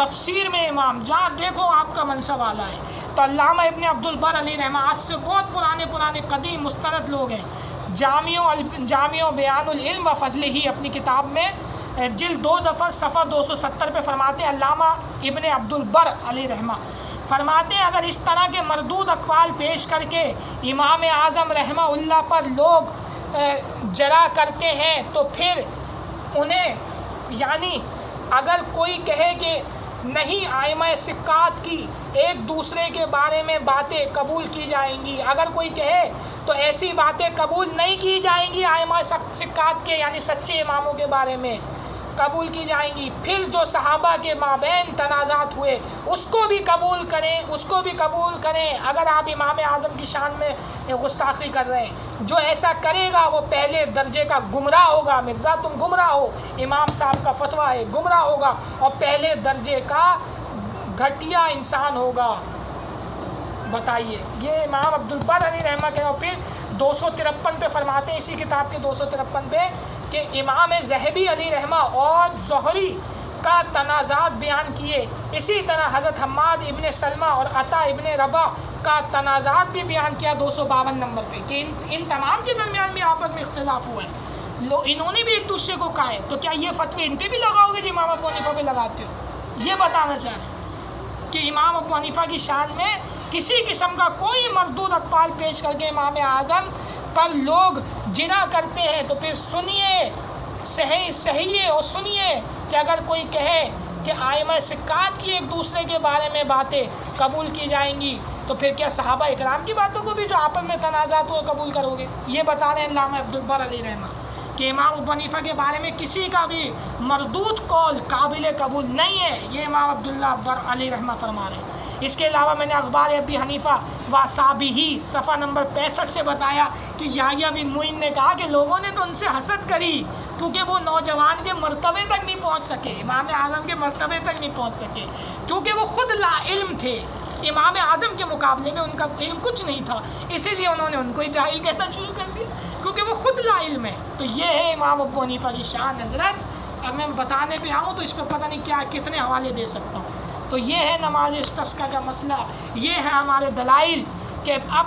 تفسیر میں امام، جہاں دیکھو آپ کا منصب اعلیٰ ہے. تو علامہ ابن عبد البر علیہ رحمہ آج سے بہت پرانے قدیم مستند لوگ ہیں. جامع بیان العلم و فضلہ اپنی کتاب میں جلد 2 صفحہ 270 پہ فرماتے ہیں علامہ ابن عبد البر علیہ رحمہ فرماتے ہیں اگر اس طرح کے مردود اقوال پیش کر کے امام اعظم رحمہ اللہ پر لوگ جرا کرتے ہیں تو پھر انہیں یعنی اگر کوئی کہے کہ نہیں ائمہ ثقات کی ایک دوسرے کے بارے میں باتیں قبول کی جائیں گی، اگر کوئی کہے تو ایسی باتیں قبول نہیں کی جائیں گی ائمہ ثقات کے یعنی سچے اماموں کے بارے میں قبول کی جائیں گی. پھر جو صحابہ کے مابین تنازعات ہوئے اس کو بھی قبول کریں اگر آپ امام اعظم کی شان میں گستاخی کر رہے ہیں. جو ایسا کرے گا وہ پہلے درجے کا گمراہ ہوگا. مرزا تم گمراہ ہو، امام صاحب کا فتویٰ ہے، گمراہ ہوگا اور پہلے درجے کا گھٹیا انسان ہوگا. بتائیے یہ امام عبد البر علیہ رحمہ کے. اور پھر 253 پہ فرماتے ہیں اسی کتاب کے 253 پہ کہ امام ذہبی علیہ رحمہ اور زہری کا تنازعات بیان کیے. اسی طرح حضرت حماد ابن سلمہ اور عطا ابن ربا کا تنازعات بھی بیان کیا 252 نمبر پہ کہ ان تمام کے درمیان بھی آپس میں اختلاف ہوا ہے. انہوں نے بھی ایک دوسرے کو کہا ہے. تو کیا یہ فتوی ان پہ بھی لگاؤ گے جو امام ابو حنیفہ پہ لگاتے ہو؟ یہ بتانا چاہ رہے ہیں کہ امام ابو حنیفہ کی شان میں کسی قسم کا کوئی مردود اقوال پیش کر کے امام اعظم پر لوگ جنا کرتے ہیں تو پھر سنیے صحیح اور سنیے کہ اگر کوئی کہے کہ ائمہ ثقات کی ایک دوسرے کے بارے میں باتیں قبول کی جائیں گی تو پھر کیا صحابہ اکرام کی باتوں کو بھی جو آپس میں تنازعات ہوئے قبول کرو گے؟ یہ بتا رہے ہیں علامہ عبد البر علیہ رحمہ کہ امام ابو حنیفہ کے بارے میں کسی کا بھی مردود قول قابل قبول نہیں ہے. یہ امام عبداللہ بر علیہ رحمہ فرما رہے ہیں. اس کے علاوہ میں نے اخبار ابی حنیفہ واصحابہ صفحہ نمبر 65 سے بتایا کہ یحییٰ بن معین نے کہا کہ لوگوں نے تو ان سے حسد کری کیونکہ وہ نوجوان کے مرتبے تک نہیں پہنچ سکے، امام اعظم کے مرتبے تک نہیں پہنچ سکے کیونکہ وہ خود لا علم تھے. امام اعظم کے مقابلے میں ان کا علم کچھ نہیں تھا، اسی لیے انہوں نے ان کو ہی جاہل کہنا شروع کر دیا کیونکہ وہ خود لا علم ہے. تو یہ ہے امام ابو حنیفہ کی شان حضرت. اب میں بتانے پہ آؤں تو اس پہ پتہ نہیں کتنے حوالے دے سکتا ہوں. تو یہ ہے نماز استسقاء کا مسئلہ، یہ ہے ہمارے دلائل کہ اب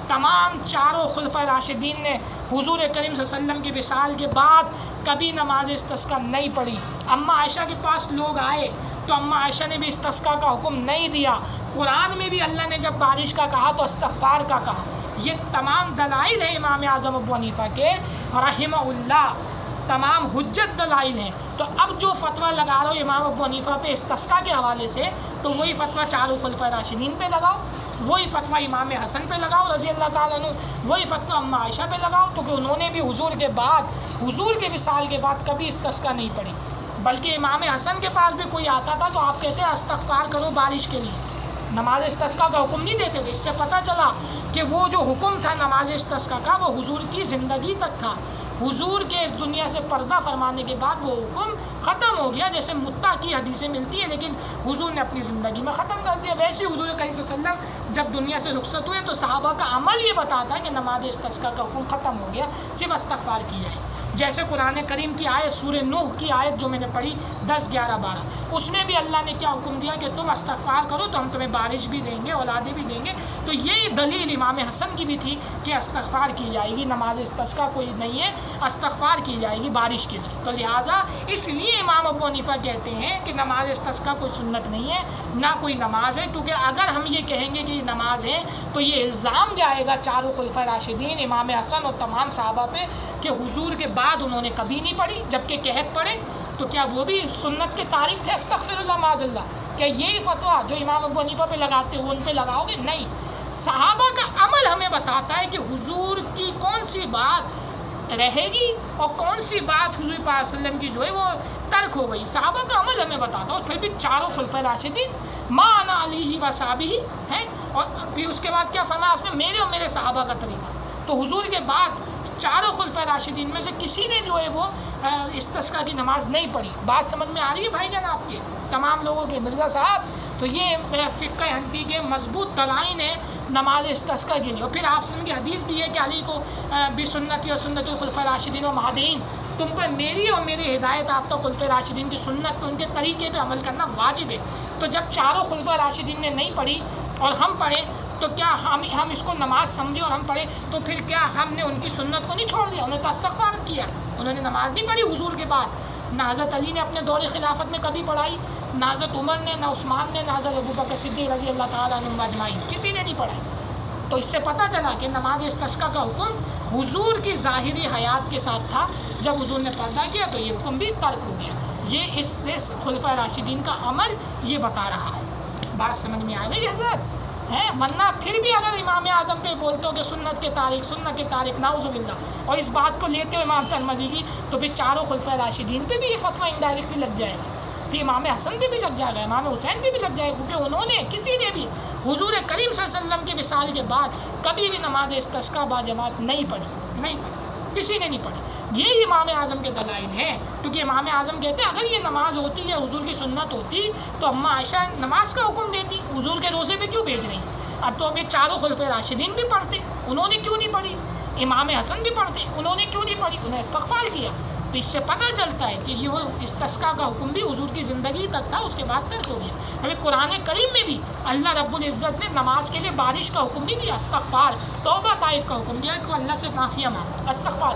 تمام چاروں خلفۂ راشدین نے حضور کریم صلی اللہ علیہ وسلم کی وصال کے بعد کبھی نماز استسقاء نہیں پڑھی. اماں عائشہ کے پاس لوگ آئے تو اماں عائشہ نے بھی استسقاء کا حکم نہیں دیا. قرآن میں بھی اللہ نے جب بارش کا کہا تو استغفار کا کہا. یہ تمام دلائل ہیں امام اعظم ابو حنیفہ کے رحمہ اللہ، تمام حجت دلائل ہیں. تو اب جو فتویٰ لگا رہا ہو امام ابو حنیفہ پہ استسقاء کے حوالے سے تو وہی فتویٰ چاروں خلفۂ راشدین پہ لگاؤ، وہی فتویٰ امام حسن پہ لگاؤ رضی اللہ تعالیٰ عنہ، وہی فتویٰ اماں عائشہ پہ لگاؤ تو کہ انہوں نے بھی حضور کے وصال کے بعد کبھی استسقاء نہیں پڑھی. بلکہ امام حسن کے پاس بھی کوئی آتا تھا تو آپ کہتے ہیں استغفار کرو بارش کے لیے، نماز استسقاء کا حکم نہیں دیتے تھے. اس سے پتہ چلا کہ وہ جو حکم تھا نماز استسقاء کا وہ حضور کی زندگی تک تھا. حضور کے اس دنیا سے پردہ فرمانے کے بعد وہ حکم ختم ہو گیا. جیسے متع کی حدیثیں ملتی ہیں لیکن حضور نے اپنی زندگی میں ختم کر دیا، ویسے حضور کریم صلی اللہ علیہ وسلم جب دنیا سے رخصت ہوئے تو صحابہ کا عمل یہ بتاتا ہے کہ نماز استسقاء کا حکم ختم ہو گیا، صرف استغفار کی جائے. جیسے قرآن کریم کی آیت سورہ نوح کی آیت جو میں نے پڑھی 10، 11، 12 اس میں بھی اللہ نے کیا حکم دیا کہ تم استغفار کرو تو ہم تمہیں بارش بھی دیں گے، اولادیں بھی دیں گے. تو یہی دلیل امام حسن کی بھی تھی کہ استغفار کی جائے گی، نماز استسقاء کوئی نہیں ہے، استغفار کی جائے گی بارش کے لیے. تو لہٰذا اس لیے امام ابو حنیفہ کہتے ہیں کہ نماز استسقاء کوئی سنت نہیں ہے، نہ کوئی نماز ہے. کیونکہ اگر ہم یہ کہیں گے کہ یہ نماز ہے تو یہ الزام جائے گا چاروں خلفۂ راشدین امام حسن اور تمام صحابہ پہ کہ حضور کے بعد انہوں نے کبھی نہیں پڑھی جبکہ کہت پڑھے. تو کیا وہ بھی سنت کے تارک تھے؟ استغفر اللہ معاذ اللہ. کیا یہی فتویٰ جو امام ابو حنیفہ پہ لگاتے ہو ان پہ لگاؤ گے؟ نہیں. صحابہ کا عمل ہمیں بتاتا ہے کہ حضور کی کون سی بات رہے گی اور کون سی بات حضور پاک صلی اللہ علیہ وسلم کی جو ہے وہ ترک ہو گئی. صحابہ کا عمل ہمیں بتاتا ہے. اور پھر بھی چاروں خلفۂ راشدین ما انا علیہ و صحابہ ہیں. اور پھر اس کے بعد کیا فرمایا اس نے؟ میرے اور میرے صحابہ کا طریقہ. تو حضور کے بعد چاروں خلفۂ راشدین میں سے کسی نے جو ہے وہ استسقاء کی نماز نہیں پڑھی. بات سمجھ میں آ رہی ہے بھائی جان آپ کے تمام لوگوں کے مرزا صاحب؟ تو یہ فقہ حنفی کے مضبوط دلائل ہیں نماز استسقاء کے لیے. اور پھر آپ کی حدیث بھی ہے کہ علی کو بسنتی اور سنت الخلفاء راشدین و مہدیین، تم پر میری اور میرے ہدایت یافتہ خلفۂ راشدین کی سنت پہ ان کے طریقے پہ عمل کرنا واجب ہے. تو جب چاروں خلفاء راشدین نے نہیں پڑھی اور ہم پڑھیں تو کیا ہم اس کو نماز سمجھے اور ہم پڑھیں تو پھر کیا ہم نے ان کی سنت کو نہیں چھوڑ دیا؟ انہوں نے تو استغفار کیا، انہوں نے نماز نہیں پڑھی حضور کے بعد. نہ حضرت علی نے اپنے دور خلافت میں کبھی پڑھائی، نہ حضرت عمر نے، نہ عثمان نے، نہ حضرت ابوبکر صدیق رضی اللہ تعالیٰ عنہ اجمعین، کسی نے نہیں پڑھائی. تو اس سے پتہ چلا کہ نماز استسقاء کا حکم حضور کی ظاہری حیات کے ساتھ تھا. جب حضور نے پردہ کیا تو یہ حکم بھی ترک ہو گیا. یہ اس سے خلفاء راشدین کا عمل یہ بتا رہا ہے. بات سمجھ میں آ گئی حضرت؟ ہے ورنہ پھر بھی اگر امام اعظم پہ بولتے ہو کہ سنت کے تاریخ نعوذ باللہ، اور اس بات کو لیتے ہو امام ترمذی کی، تو پھر چاروں خلفاء راشدین پہ بھی یہ فتویٰ انڈائریکٹلی لگ جائے گا، پھر امام حسن پہ بھی لگ جائے گا، امام حسین پہ بھی لگ جائے گا، کیونکہ انہوں نے کسی نے بھی حضور کریم صلی اللہ علیہ وسلم کے وصال کے بعد کبھی بھی نماز استسقاء با جماعت نہیں پڑھی، کسی نے نہیں پڑھی. یہ امام اعظم کے دلائل ہیں. کیونکہ امام اعظم کہتے ہیں اگر یہ نماز ہوتی ہے حضور کی سنت ہوتی تو اماں عائشہ نماز کا حکم دیتی، حضور کے روزے پہ کیوں بھیج رہی؟ اب تو ہمیں چاروں خلفاء راشدین بھی پڑھتے، انہوں نے کیوں نہیں پڑھی؟ امام حسن بھی پڑھتے، انہوں نے کیوں نہیں پڑھی؟ انہیں استغفار کیا. تو اس سے پتہ چلتا ہے کہ یہ استسقاء کا حکم بھی حضور کی زندگی تک تھا، اس کے بعد ترک ہو گیا. ابھی قرآن کریم میں بھی اللہ رب العزت نے نماز کے لیے بارش کا حکم نہیں دیا، استغفار توبہ طائف کا حکم دیا کہ اللہ سے معافیہ مانگو، استغفار.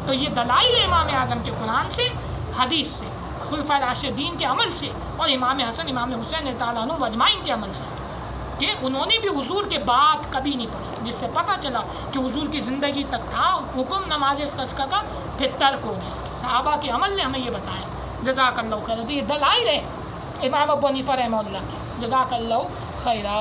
تو یہ دلائل ہے امام اعظم کے قرآن سے، حدیث سے، خلفاء راشدین کے عمل سے، اور امام حسن امام حسین تعالیٰ عنہ اجمعین کے عمل سے، کہ انہوں نے بھی حضور کے بعد کبھی نہیں پڑھی. جس سے پتہ چلا کہ حضور کی زندگی تک تھا حکم نماز استسقاء کا، پھر ترک ہو گیا. صحابہ کے عمل نے ہمیں یہ بتایا. جزاک اللہ خیر. تو یہ دلائل ہے امام ابو حنیفہ رحمہ اللہ کی. جزاک اللہ خیرہ.